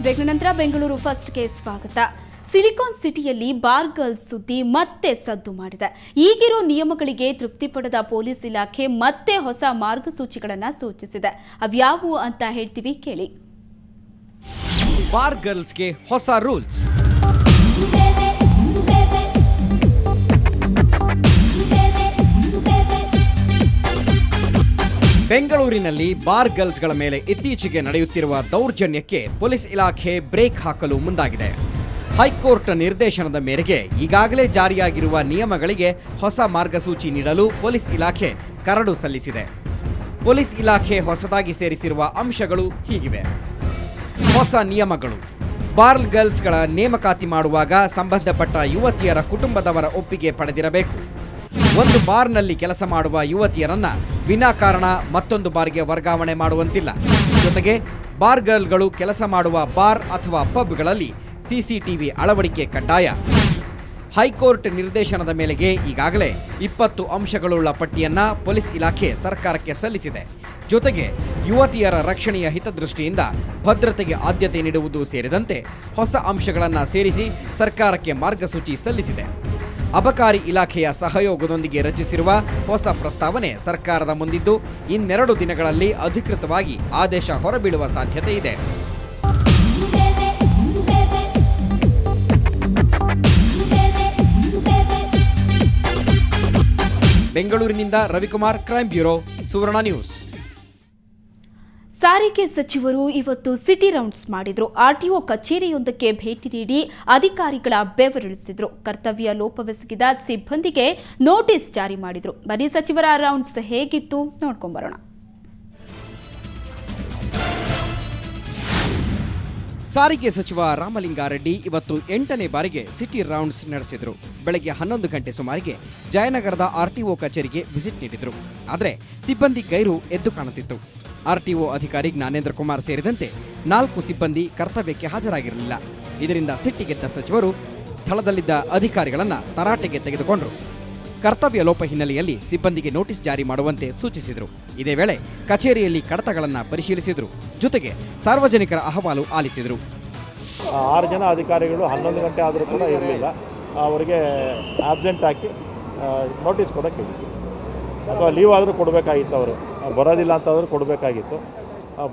Break ನಂತರ ಬೆಂಗಳೂರು ಫಸ್ಟ್ಗೆ ಸ್ವಾಗತ. ಸಿಲಿಕಾನ್ ಸಿಟಿಯಲ್ಲಿ ಬಾರ್ ಗರ್ಲ್ಸ್ ಸುದ್ದಿ ಮತ್ತೆ ಸದ್ದು ಮಾಡಿದೆ. ಈಗಿರೋ ನಿಯಮಗಳಿಗೆ ತೃಪ್ತಿಪಡದ ಪೊಲೀಸ್ ಇಲಾಖೆ ಮತ್ತೆ ಹೊಸ ಮಾರ್ಗಸೂಚಿಗಳನ್ನು ಸೂಚಿಸಿದೆ. ಅವ್ಯಾವು ಅಂತ ಹೇಳ್ತೀವಿ ಕೇಳಿ. ಬಾರ್ ಗರ್ಲ್ಸ್ಗೆ ಹೊಸ ರೂಲ್ಸ್. ಬೆಂಗಳೂರಿನಲ್ಲಿ ಬಾರ್ ಗರ್ಲ್ಸ್ಗಳ ಮೇಲೆ ಇತ್ತೀಚೆಗೆ ನಡೆಯುತ್ತಿರುವ ದೌರ್ಜನ್ಯಕ್ಕೆ ಪೊಲೀಸ್ ಇಲಾಖೆ ಬ್ರೇಕ್ ಹಾಕಲು ಮುಂದಾಗಿದೆ. ಹೈಕೋರ್ಟ್ ನಿರ್ದೇಶನದ ಮೇರೆಗೆ ಈಗಾಗಲೇ ಜಾರಿಯಾಗಿರುವ ನಿಯಮಗಳಿಗೆ ಹೊಸ ಮಾರ್ಗಸೂಚಿ ನೀಡಲು ಪೊಲೀಸ್ ಇಲಾಖೆ ಕರಡು ಸಲ್ಲಿಸಿದೆ. ಪೊಲೀಸ್ ಇಲಾಖೆ ಹೊಸದಾಗಿ ಸೇರಿಸಿರುವ ಅಂಶಗಳು ಹೀಗಿವೆ. ಹೊಸ ನಿಯಮಗಳು: ಬಾರ್ ಗರ್ಲ್ಸ್ಗಳ ನೇಮಕಾತಿ ಮಾಡುವಾಗ ಸಂಬಂಧಪಟ್ಟ ಯುವತಿಯರ ಕುಟುಂಬದವರ ಒಪ್ಪಿಗೆ ಪಡೆದಿರಬೇಕು. ಒಂದು ಬಾರ್ನಲ್ಲಿ ಕೆಲಸ ಮಾಡುವ ಯುವತಿಯರನ್ನ ವಿನಾಕಾರಣ ಮತ್ತೊಂದು ಬಾರ್ಗೆ ವರ್ಗಾವಣೆ ಮಾಡುವಂತಿಲ್ಲ. ಜೊತೆಗೆ ಬಾರ್ ಗರ್ಲ್ಗಳು ಕೆಲಸ ಮಾಡುವ ಬಾರ್ ಅಥವಾ ಪಬ್ಗಳಲ್ಲಿ ಸಿಸಿಟಿವಿ ಅಳವಡಿಕೆ ಕಡ್ಡಾಯ. ಹೈಕೋರ್ಟ್ ನಿರ್ದೇಶನದ ಮೇಲೆಗೆ ಈಗಾಗಲೇ 20 ಅಂಶಗಳುಳ್ಳ ಪಟ್ಟಿಯನ್ನ ಪೊಲೀಸ್ ಇಲಾಖೆ ಸರ್ಕಾರಕ್ಕೆ ಸಲ್ಲಿಸಿದೆ. ಜೊತೆಗೆ ಯುವತಿಯರ ರಕ್ಷಣೆಯ ಹಿತದೃಷ್ಟಿಯಿಂದ ಭದ್ರತೆಗೆ ಆದ್ಯತೆ ನೀಡುವುದು ಸೇರಿದಂತೆ ಹೊಸ ಅಂಶಗಳನ್ನು ಸೇರಿಸಿ ಸರ್ಕಾರಕ್ಕೆ ಮಾರ್ಗಸೂಚಿ ಸಲ್ಲಿಸಿದೆ. ಅಬಕಾರಿ ಇಲಾಖೆಯ ಸಹಯೋಗದೊಂದಿಗೆ ರಚಿಸಿರುವ ಹೊಸ ಪ್ರಸ್ತಾವನೆ ಸರ್ಕಾರದ ಮುಂದಿದ್ದು, ಇನ್ನೆರಡು ದಿನಗಳಲ್ಲಿ ಅಧಿಕೃತವಾಗಿ ಆದೇಶ ಹೊರಬೀಳುವ ಸಾಧ್ಯತೆ ಇದೆ. ಬೆಂಗಳೂರಿನಿಂದ ರವಿಕುಮಾರ್, ಕ್ರೈಮ್ ಬ್ಯೂರೋ, ಸುವರ್ಣ ನ್ಯೂಸ್. ಸಾರಿಗೆ ಸಚಿವರು ಇವತ್ತು ಸಿಟಿ ರೌಂಡ್ಸ್ ಮಾಡಿದ್ರು. ಆರ್ಟಿಒ ಕಚೇರಿಯೊಂದಕ್ಕೆ ಭೇಟಿ ನೀಡಿ ಅಧಿಕಾರಿಗಳ ಬೆವರಿಳಿಸಿದ್ರು. ಕರ್ತವ್ಯ ಲೋಪವೆಸಗಿದ ಸಿಬ್ಬಂದಿಗೆ ನೋಟಿಸ್ ಜಾರಿ ಮಾಡಿದ್ರು. ಬನ್ನಿ ಸಚಿವರ ರೌಂಡ್ಸ್ ಹೇಗಿತ್ತು ನೋಡ್ಕೊಂಡ್ಬರೋಣ. ಸಾರಿಗೆ ಸಚಿವ ರಾಮಲಿಂಗಾರೆಡ್ಡಿ ಇವತ್ತು 8ನೇ ಬಾರಿಗೆ ಸಿಟಿ ರೌಂಡ್ಸ್ ನಡೆಸಿದ್ರು. ಬೆಳಗ್ಗೆ 11 ಗಂಟೆ ಸುಮಾರಿಗೆ ಜಯನಗರದ ಆರ್ಟಿಒ ಕಚೇರಿಗೆ ವಿಸಿಟ್ ನೀಡಿದ್ರು. ಆದರೆ ಸಿಬ್ಬಂದಿ ಗೈರು ಎದ್ದು ಕಾಣುತ್ತಿತ್ತು. ಆರ್ಟಿಒ ಅಧಿಕಾರಿ ಜ್ಞಾನೇಂದ್ರ ಕುಮಾರ್ ಸೇರಿದಂತೆ 4 ಸಿಬ್ಬಂದಿ ಕರ್ತವ್ಯಕ್ಕೆ ಹಾಜರಾಗಿರಲಿಲ್ಲ. ಇದರಿಂದ ಸಿಟ್ಟಿಗೆದ್ದ ಸಚಿವರು ಸ್ಥಳದಲ್ಲಿದ್ದ ಅಧಿಕಾರಿಗಳನ್ನು ತರಾಟೆಗೆ ತೆಗೆದುಕೊಂಡರು. ಕರ್ತವ್ಯ ಲೋಪ ಹಿನ್ನೆಲೆಯಲ್ಲಿ ಸಿಬ್ಬಂದಿಗೆ ನೋಟಿಸ್ ಜಾರಿ ಮಾಡುವಂತೆ ಸೂಚಿಸಿದರು. ಇದೇ ವೇಳೆ ಕಚೇರಿಯಲ್ಲಿ ಕಡತಗಳನ್ನು ಪರಿಶೀಲಿಸಿದರು. ಜೊತೆಗೆ ಸಾರ್ವಜನಿಕರ ಅಹವಾಲು ಆಲಿಸಿದರು. 6 ಜನ ಅಧಿಕಾರಿಗಳು 11 ಗಂಟೆ ಆದರೂ ಕೂಡ ಇರಲಿಲ್ಲ. ಅವರಿಗೆ ಆಬ್ಸೆಂಟ್ ಹಾಕಿ ನೋಟಿಸ್ ಕೊಡೋಕ್ಕೆ ಅಥವಾ ಲೀವ್ ಆದರೂ ಕೊಡಬೇಕಾಗಿತ್ತು. ಅವರು ಬರೋದಿಲ್ಲ ಅಂತಾದರೂ ಕೊಡಬೇಕಾಗಿತ್ತು.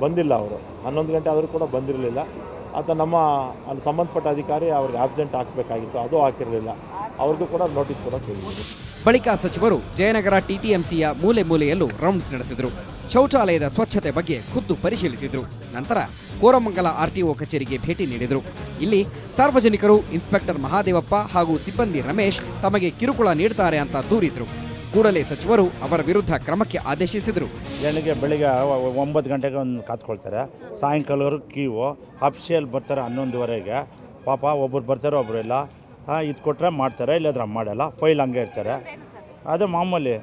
ಬಂದಿಲ್ಲ. ಅವರು 11 ಗಂಟೆ ಆದರೂ ಕೂಡ ಬಂದಿರಲಿಲ್ಲ. ಅಥವಾ ನಮ್ಮ ಅಲ್ಲಿ ಸಂಬಂಧಪಟ್ಟ ಅಧಿಕಾರಿ ಅವ್ರಿಗೆ ಆಬ್ಸೆಂಟ್ ಹಾಕಬೇಕಾಗಿತ್ತು, ಅದು ಹಾಕಿರಲಿಲ್ಲ. ಅವ್ರಿಗೂ ಕೂಡ ನೋಟಿಸ್ ಕೊಡೋಕ್ಕೆ. ಬಳಿಕ ಸಚಿವರು ಜಯನಗರ ಟಿಟಿಎಂಸಿಯ ಮೂಲೆ ಮೂಲೆಯಲ್ಲೂ ರೌಂಡ್ಸ್ ನಡೆಸಿದರು. ಶೌಚಾಲಯದ ಸ್ವಚ್ಛತೆ ಬಗ್ಗೆ ಖುದ್ದು ಪರಿಶೀಲಿಸಿದರು. ನಂತರ ಕೋರಮಂಗಲ ಆರ್ಟಿಒ ಕಚೇರಿಗೆ ಭೇಟಿ ನೀಡಿದರು. ಇಲ್ಲಿ ಸಾರ್ವಜನಿಕರು ಇನ್ಸ್ಪೆಕ್ಟರ್ ಮಹಾದೇವಪ್ಪ ಹಾಗೂ ಸಿಬ್ಬಂದಿ ರಮೇಶ್ ತಮಗೆ ಕಿರುಕುಳ ನೀಡುತ್ತಾರೆ ಅಂತ ದೂರಿದ್ರು. ಕೂಡಲೇ ಸಚಿವರು ಅವರ ವಿರುದ್ಧ ಕ್ರಮಕ್ಕೆ ಆದೇಶಿಸಿದರು. ಬೆಳಿಗ್ಗೆ 9 ಗಂಟೆಗೆ ಒಂದು ಕಾತ್ಕೊಳ್ತಾರೆ, ಸಾಯಂಕಾಲವರೆಗೂ ಕ್ಯೂ. ಅಫಿಷಿಯಲ್ ಬರ್ತಾರೆ 11:30ಗೆ. ಪಾಪ ಒಬ್ಬರು ಬರ್ತಾರೆ, ಒಬ್ಬರು ಇಲ್ಲ. ಇದು ಕೊಟ್ಟರೆ ಮಾಡ್ತಾರೆ, ಇಲ್ಲದ್ರೆ ಮಾಡಲ್ಲ. ಫೈಲ್ ಹಂಗೆ ಇರ್ತಾರೆ. ಅದು ಮಾಮೂಲಿ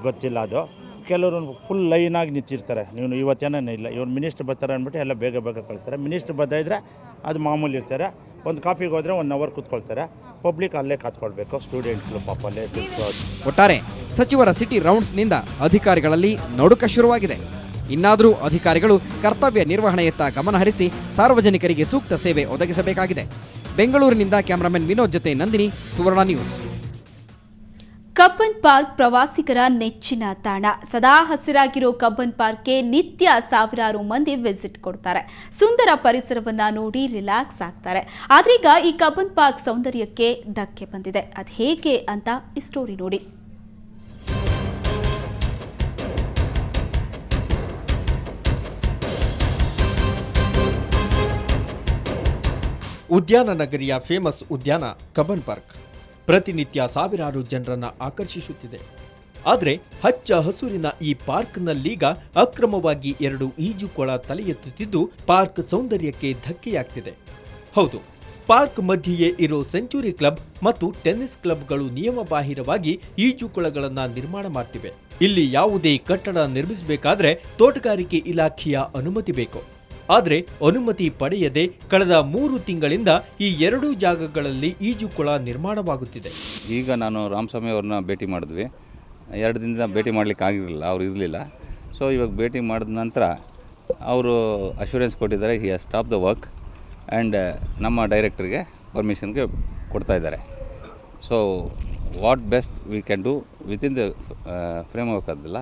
ಗೊತ್ತಿಲ್ಲ. ಅದು ಕೆಲವರು ಫುಲ್ ಲೈನಾಗಿ ನಿಂತಿರ್ತಾರೆ. ನೀವು ಇವತ್ತೇನೇ ಇಲ್ಲ, ಇವ್ರು ಮಿನಿಸ್ಟ್ರ್ ಬರ್ತಾರೆ ಅಂದ್ಬಿಟ್ಟು ಎಲ್ಲ ಬೇಗ ಕಳಿಸ್ತಾರೆ. ಮಿನಿಸ್ಟ್ರ್ ಬರ್ತಾಯಿದ್ರೆ ಅದು ಮಾಮೂಲಿ ಇರ್ತಾರೆ. ಒಂದು ಕಾಫಿಗೆ ಹೋದರೆ 1 ಅವರ್ ಕೂತ್ಕೊಳ್ತಾರೆ. ಪಬ್ಲಿಕ್ ಅಲ್ಲೇ ಕಾತ್ಕೊಳ್ಬೇಕು, ಸ್ಟೂಡೆಂಟ್ಗಳು ಪಾಪ ಅಲ್ಲೇ. ಒಟ್ಟಾರೆ ಸಚಿವರ ಸಿಟಿ ರೌಂಡ್ಸ್ನಿಂದ ಅಧಿಕಾರಿಗಳಲ್ಲಿ ನಡುಕ ಶುರುವಾಗಿದೆ. ಇನ್ನಾದರೂ ಅಧಿಕಾರಿಗಳು ಕರ್ತವ್ಯ ನಿರ್ವಹಣೆಯತ್ತ ಗಮನಹರಿಸಿ ಸಾರ್ವಜನಿಕರಿಗೆ ಸೂಕ್ತ ಸೇವೆ ಒದಗಿಸಬೇಕಾಗಿದೆ. ಬೆಂಗಳೂರಿನಿಂದ ಕ್ಯಾಮರಾಮನ್ ವಿನೋದ್ ಜೊತೆ ನಂದಿನಿ, ಸುವರ್ಣ ನ್ಯೂಸ್. ಕಬ್ಬನ್ ಪಾರ್ಕ್ ಪ್ರವಾಸಿಗರ ನೆಚ್ಚಿನ ತಾಣ. ಸದಾ ಹಸಿರಾಗಿರೋ ಕಬ್ಬನ್ ಪಾರ್ಕ್ಗೆ ನಿತ್ಯ ಸಾವಿರಾರು ಮಂದಿ ವಿಸಿಟ್ ಕೊಡ್ತಾರೆ. ಸುಂದರ ಪರಿಸರವನ್ನ ನೋಡಿ ರಿಲ್ಯಾಕ್ಸ್ ಆಗ್ತಾರೆ. ಆದ್ರೀಗ ಈ ಕಬ್ಬನ್ ಪಾರ್ಕ್ ಸೌಂದರ್ಯಕ್ಕೆ ಧಕ್ಕೆ ಬಂದಿದೆ. ಅದು ಹೇಗೆ ಅಂತ ಈ ಸ್ಟೋರಿ ನೋಡಿ. ಉದ್ಯಾನ ನಗರಿಯ ಫೇಮಸ್ ಉದ್ಯಾನ ಕಬ್ಬನ್ ಪಾರ್ಕ್ ಪ್ರತಿನಿತ್ಯ ಸಾವಿರಾರು ಜನರನ್ನ ಆಕರ್ಷಿಸುತ್ತಿದೆ. ಆದರೆ ಹಚ್ಚ ಹಸುರಿನ ಈ ಪಾರ್ಕ್ನಲ್ಲೀಗ ಅಕ್ರಮವಾಗಿ 2 ಈಜುಕೊಳ ತಲೆ ಎತ್ತುತ್ತಿದ್ದು ಪಾರ್ಕ್ ಸೌಂದರ್ಯಕ್ಕೆ ಧಕ್ಕೆಯಾಗ್ತಿದೆ. ಹೌದು, ಪಾರ್ಕ್ ಮಧ್ಯೆಯೇ ಇರೋ ಸೆಂಚುರಿ ಕ್ಲಬ್ ಮತ್ತು ಟೆನ್ನಿಸ್ ಕ್ಲಬ್ಗಳು ನಿಯಮಬಾಹಿರವಾಗಿ ಈಜುಕೊಳಗಳನ್ನು ನಿರ್ಮಾಣ ಮಾಡ್ತಿವೆ. ಇಲ್ಲಿ ಯಾವುದೇ ಕಟ್ಟಡ ನಿರ್ಮಿಸಬೇಕಾದ್ರೆ ತೋಟಗಾರಿಕೆ ಇಲಾಖೆಯ ಅನುಮತಿ ಬೇಕು. ಆದರೆ ಅನುಮತಿ ಪಡೆಯದೆ ಕಳೆದ 3 ತಿಂಗಳಿಂದ ಈ 2 ಜಾಗಗಳಲ್ಲಿ ಈಜುಕೊಳ ನಿರ್ಮಾಣವಾಗುತ್ತಿದೆ. ಈಗ ನಾನು ರಾಮಸ್ವಾಮಿ ಅವ್ರನ್ನ ಭೇಟಿ ಮಾಡಿದ್ವಿ. 2 ದಿನದಿಂದ ಭೇಟಿ ಮಾಡಲಿಕ್ಕೆ ಆಗಿರಲಿಲ್ಲ, ಅವ್ರು ಇರಲಿಲ್ಲ. ಸೊ ಇವಾಗ ಭೇಟಿ ಮಾಡಿದ ನಂತರ ಅವರು ಅಶ್ಯೂರೆನ್ಸ್ ಕೊಟ್ಟಿದ್ದಾರೆ, he has stop the work and ನಮ್ಮ ಡೈರೆಕ್ಟ್ರಿಗೆ ಪರ್ಮಿಷನ್ಗೆ ಕೊಡ್ತಾ ಇದ್ದಾರೆ. So what best we can do within the frame work ಅದಲ್ಲ,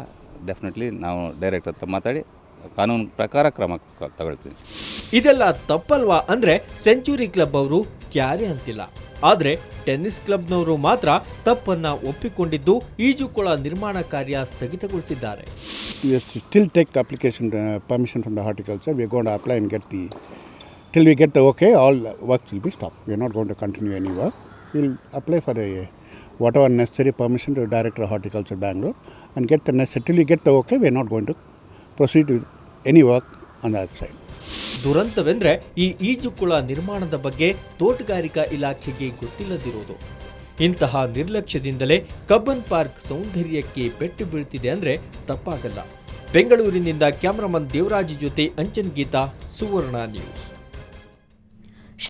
ಡೆಫಿನೆಟ್ಲಿ ನಾವು ಡೈರೆಕ್ಟರ್ ಹತ್ರ ಮಾತಾಡಿ ಕಾನೂನು ಪ್ರಕಾರ ಕ್ರಮ ತಗೊಳ್ತೀವಿ. ಇದೆಲ್ಲ ತಪ್ಪಲ್ವಾ ಅಂದ್ರೆ ಸೆಂಚುರಿ ಕ್ಲಬ್ ಅವರು ಕ್ಯಾರೆ ಅಂತಿಲ್ಲ. ಆದ್ರೆ ಟೆನ್ನಿಸ್ ಕ್ಲಬ್ನವರು ಮಾತ್ರ ತಪ್ಪನ್ನ ಒಪ್ಪಿಕೊಂಡಿದ್ದು ಈಜುಕೊಳ ನಿರ್ಮಾಣ ಕಾರ್ಯ ಸ್ಥಗಿತಗೊಳಿಸಿದ್ದಾರೆ. We still take application permission from the horticulture. We are going to apply and get till we get the okay, all works will be stopped. We are not going to continue any work. We will apply for whatever necessary permission to the Director of Horticulture Bangalore and get the necessary. Till we get the okay, we are not going to proceed with any work on the other side. ದುರಂತವೆಂದ್ರೆ ಈ ಈಜುಕೊಳ ನಿರ್ಮಾಣದ ಬಗ್ಗೆ ತೋಟಗಾರಿಕಾ ಇಲಾಖೆಗೆ ಗೊತ್ತಿಲ್ಲದಿರೋದು. ಇಂತಹ ನಿರ್ಲಕ್ಷ್ಯದಿಂದಲೇ Cubbon park ಸೌಂದರ್ಯಕ್ಕೆ ಪೆಟ್ಟು ಬೀಳ್ತಿದೆ ಅಂದ್ರೆ ತಪ್ಪಾಗಲ್ಲ. ಬೆಂಗಳೂರಿನಿಂದ ಕ್ಯಾಮರಾಮನ್ ದೇವರಾಜ್ ಜೊತೆ ಅಂಚನ್ ಗೀತಾ, ಸುವರ್ಣ ನ್ಯೂಸ್.